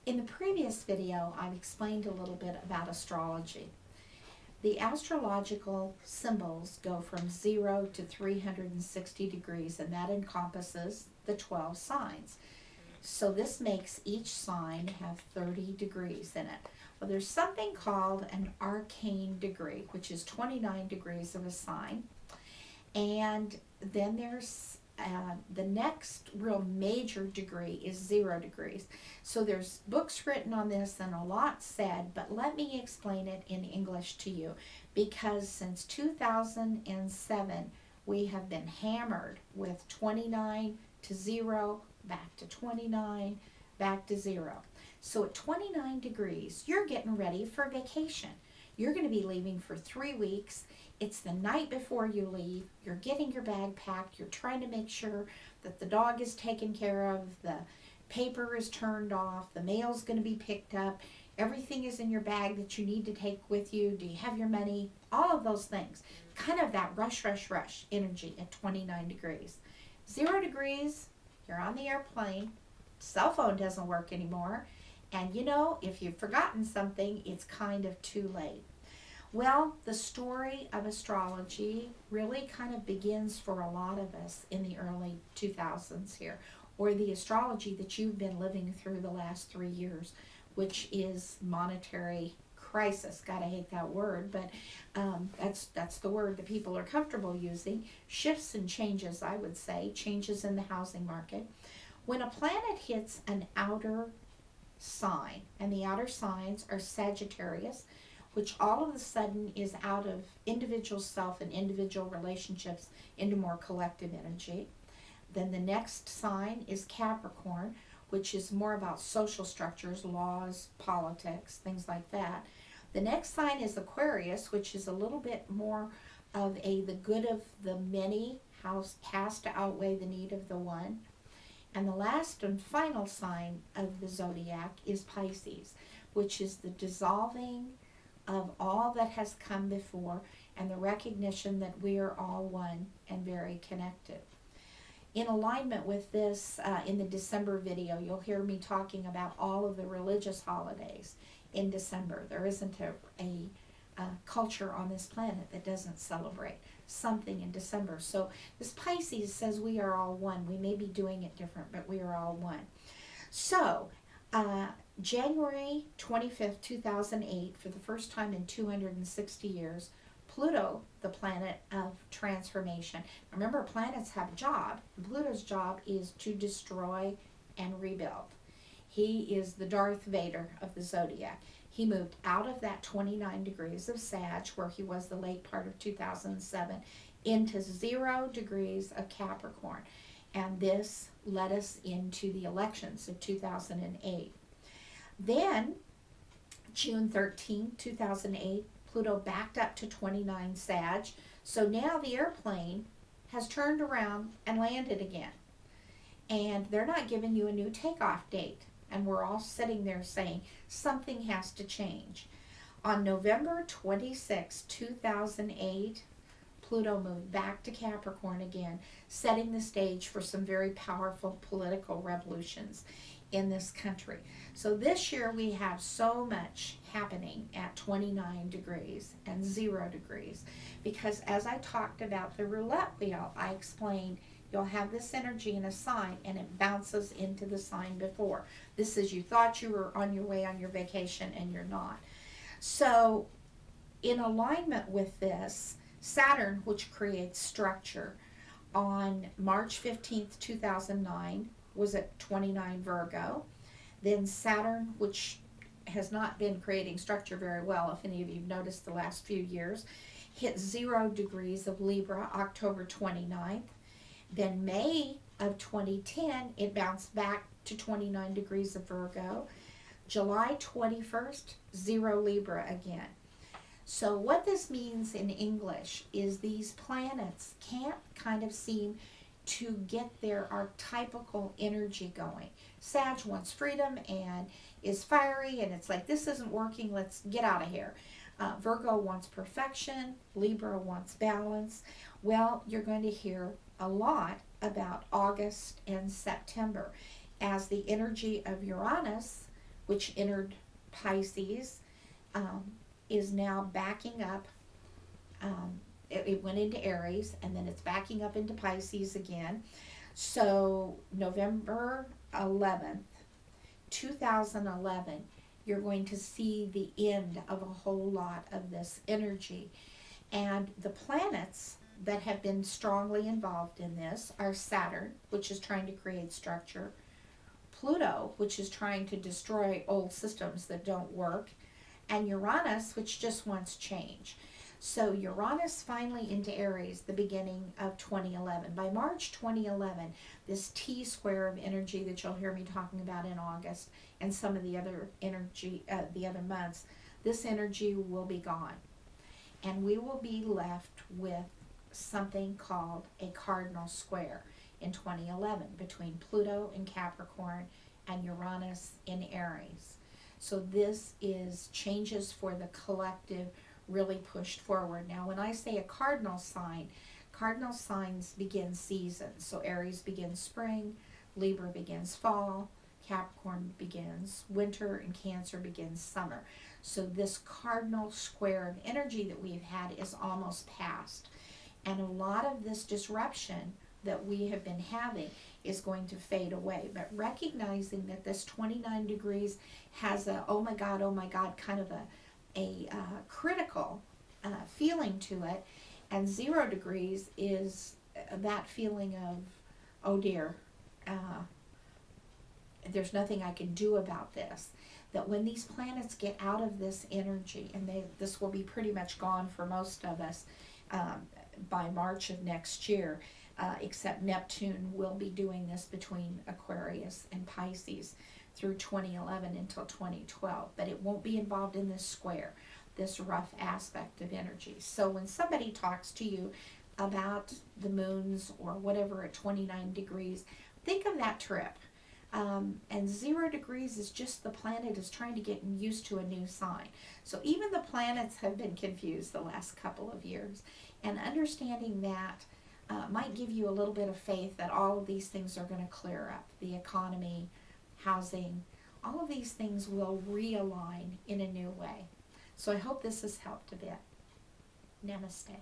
In the previous video, I've explained a little bit about astrology. The astrological symbols go from 0 to 360 degrees, and that encompasses the 12 signs. So this makes each sign have 30 degrees in it. Well, there's something called an arcane degree, which is 29 degrees of a sign. And then there's the next real major degree is 0 degrees. So there's books written on this and a lot said, but let me explain it in English to you, because since 2007 we have been hammered with 29 to 0, back to 29, back to 0. So at 29 degrees, you're getting ready for vacation. You're going to be leaving for 3 weeks. It's the night before you leave. You're getting your bag packed. You're trying to make sure that the dog is taken care of, the paper is turned off, the mail's going to be picked up, everything is in your bag that you need to take with you. Do you have your money? All of those things. Kind of that rush, rush, rush energy at 29 degrees. 0 degrees, you're on the airplane, cell phone doesn't work anymore, and you know, if you've forgotten something, it's kind of too late. Well, the story of astrology really kind of begins for a lot of us in the early 2000s here, or the astrology that you've been living through the last 3 years, which is monetary crisis. Gotta hate that word, but that's the word that people are comfortable using. Shifts and changes, I would say, changes in the housing market. When a planet hits an outer sign, and the outer signs are Sagittarius, which all of a sudden is out of individual self and individual relationships into more collective energy. Then the next sign is Capricorn, which is more about social structures, laws, politics, things like that. The next sign is Aquarius, which is a little bit more of the good of the many has to outweigh the need of the one. And the last and final sign of the zodiac is Pisces, which is the dissolving of all that has come before and the recognition that we are all one and very connected. In alignment with this, in the December video, you'll hear me talking about all of the religious holidays in December. There isn't a culture on this planet that doesn't celebrate something in December. So this Pisces says we are all one. We may be doing it different, but we are all one. So January 25th, 2008, for the first time in 260 years, Pluto, the planet of transformation. Remember, planets have a job. Pluto's job is to destroy and rebuild. He is the Darth Vader of the zodiac. He moved out of that 29 degrees of Sag, where he was the late part of 2007, into 0 degrees of Capricorn. And this led us into the elections of 2008. Then, June 13, 2008, Pluto backed up to 29 Sag. So now the airplane has turned around and landed again. And they're not giving you a new takeoff date. And we're all sitting there saying, something has to change. On November 26, 2008, Pluto moved back to Capricorn again, setting the stage for some very powerful political revolutions in this country. So this year we have so much happening at 29 degrees and 0 degrees, because as I talked about the roulette wheel, I explained you'll have this energy in a sign and it bounces into the sign before. This is, you thought you were on your way on your vacation and you're not. So in alignment with this, Saturn, which creates structure, on March 15th, 2009, was at 29 Virgo. Then Saturn, which has not been creating structure very well, if any of you have noticed the last few years, hit 0 degrees of Libra October 29th. Then May of 2010, it bounced back to 29 degrees of Virgo. July 21st, 0 Libra again. So what this means in English is these planets can't kind of seem to get their archetypical energy going. Sag wants freedom and is fiery, and it's like, this isn't working, let's get out of here. Virgo wants perfection, Libra wants balance. Well, you're going to hear a lot about August and September as the energy of Uranus, which entered Pisces, is now backing up. It went into Aries, and then it's backing up into Pisces again. So November 11th, 2011, you're going to see the end of a whole lot of this energy. And the planets that have been strongly involved in this are Saturn, which is trying to create structure, Pluto, which is trying to destroy old systems that don't work, and Uranus, which just wants change. So Uranus finally into Aries the beginning of 2011. By March 2011, this T-square of energy that you'll hear me talking about in August and some of the other energy, the other months, this energy will be gone. And we will be left with something called a cardinal square in 2011 between Pluto in Capricorn and Uranus in Aries. So this is changes for the collective really pushed forward. Now when I say a cardinal signs begin seasons. So Aries begins spring, Libra begins fall, Capricorn begins winter, and Cancer begins summer. So this cardinal square of energy that we've had is almost past. And a lot of this disruption that we have been having is going to fade away. But recognizing that this 29 degrees has a oh my God, kind of a critical feeling to it, and 0 degrees is that feeling of, oh dear, there's nothing I can do about this. That when these planets get out of this energy, and this will be pretty much gone for most of us by March of next year, except Neptune will be doing this between Aquarius and Pisces through 2011 until 2012, but it won't be involved in this square, this rough aspect of energy. So when somebody talks to you about the moons or whatever at 29 degrees, think of that trip. And 0 degrees is just the planet is trying to get used to a new sign. So even the planets have been confused the last couple of years. And understanding that might give you a little bit of faith that all of these things are going to clear up. The economy, housing, all of these things will realign in a new way. So I hope this has helped a bit. Namaste.